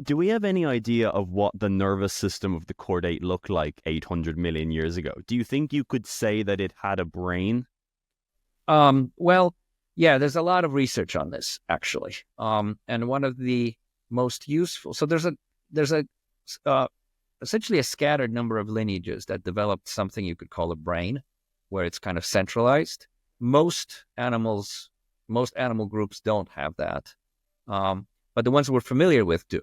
Do we have any idea of what the nervous system of the chordate looked like 800 million years ago? Do you think you could say that it had a brain? Well, yeah, there's a lot of research on this actually. And one of the most useful, so there's a uh, essentially a scattered number of lineages that developed something you could call a brain, where it's kind of centralized. Most animals, most animal groups don't have that, but the ones we're familiar with do.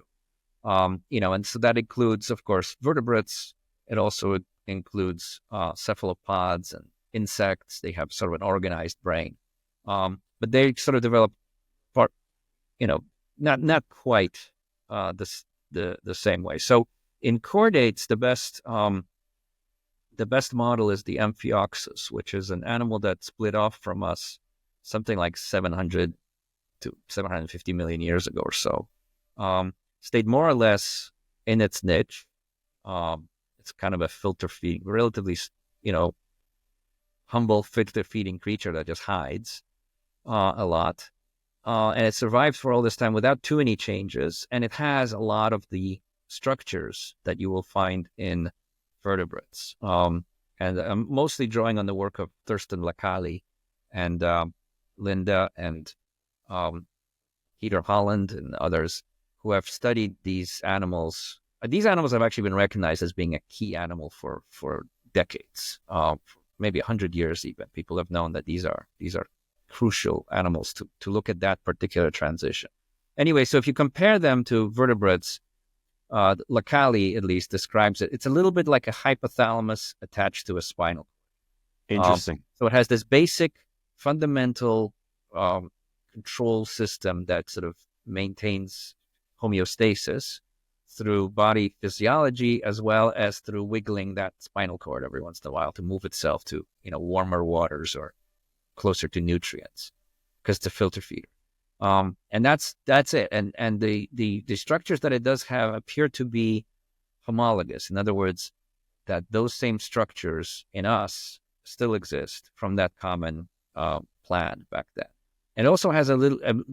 And so that includes, of course, vertebrates. It also includes cephalopods and insects. They have sort of an organized brain, but they sort of develop part, not quite the same way. So in chordates, the best model is the Amphioxus, which is an animal that split off from us something like 700 to 750 million years ago or so. Stayed more or less in its niche. It's kind of a filter feeding, relatively, humble filter feeding creature that just hides a lot. And it survived for all this time without too many changes. And it has a lot of the structures that you will find in vertebrates. And I'm mostly drawing on the work of Thurston Lacali and Linda and Peter Holland and others who have studied these animals. These animals have actually been recognized as being a key animal for decades, maybe 100 years even. People have known that these are crucial animals to look at that particular transition. Anyway, so if you compare them to vertebrates, Lacali at least describes it. It's a little bit like a hypothalamus attached to a spinal. Interesting. So it has this basic, fundamental control system that sort of maintains homeostasis through body physiology as well as through wiggling that spinal cord every once in a while to move itself to warmer waters or closer to nutrients because it's a filter feeder. And that's it. And the structures that it does have appear to be homologous. In other words, that those same structures in us still exist from that common plan back then. And it also has a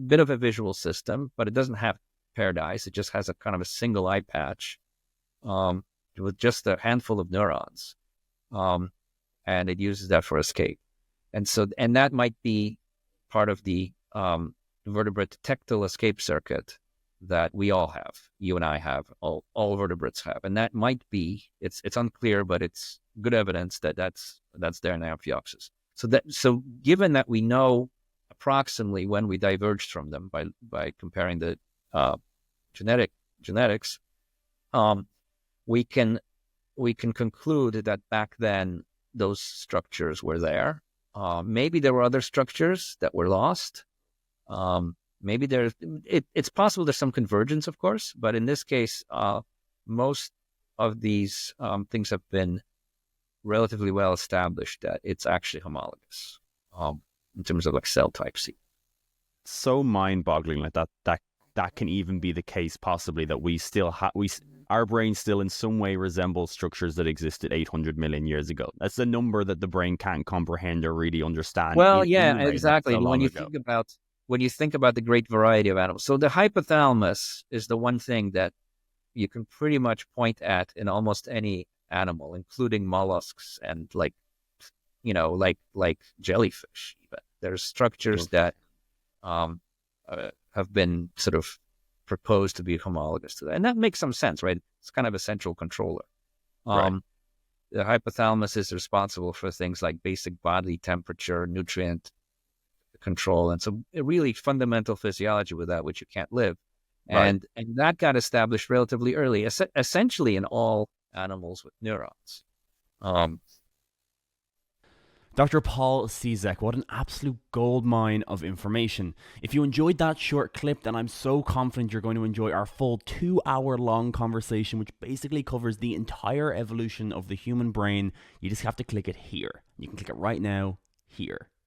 bit of a visual system, but it doesn't have paired eyes. It just has a kind of a single eye patch with just a handful of neurons, and it uses that for escape. And that might be part of the vertebrate tactile escape circuit that we all have. You and I have. All vertebrates have, and that might be. It's unclear, but it's good evidence that that's there in the Amphioxus. So given that we know approximately when we diverged from them by comparing the genetics, we can conclude that back then those structures were there. Maybe there were other structures that were lost. Maybe it's possible there's some convergence, of course, but in this case, most of these things have been relatively well established that it's actually homologous in terms of like cell type C. So mind-boggling, like that can even be the case, possibly, that we still our brain still in some way resembles structures that existed 800 million years ago. That's a number that the brain can't comprehend or really understand. Well, In yeah, a way, that's exactly. so And long ago. when you think about the great variety of animals, so the hypothalamus is the one thing that you can pretty much point at in almost any animal, including mollusks and like jellyfish. Even there's structures that have been sort of proposed to be homologous to that, and that makes some sense, right? It's kind of a central controller. Right. The hypothalamus is responsible for things like basic bodily temperature, nutrient control, and so a really fundamental physiology without which you can't live. Right. And that got established relatively early, essentially in all animals with neurons. Dr. Paul Cisek, what an absolute goldmine of information. If you enjoyed that short clip, then I'm so confident you're going to enjoy our full 2-hour long conversation, which basically covers the entire evolution of the human brain. You just have to click it here. You can click it right now, here.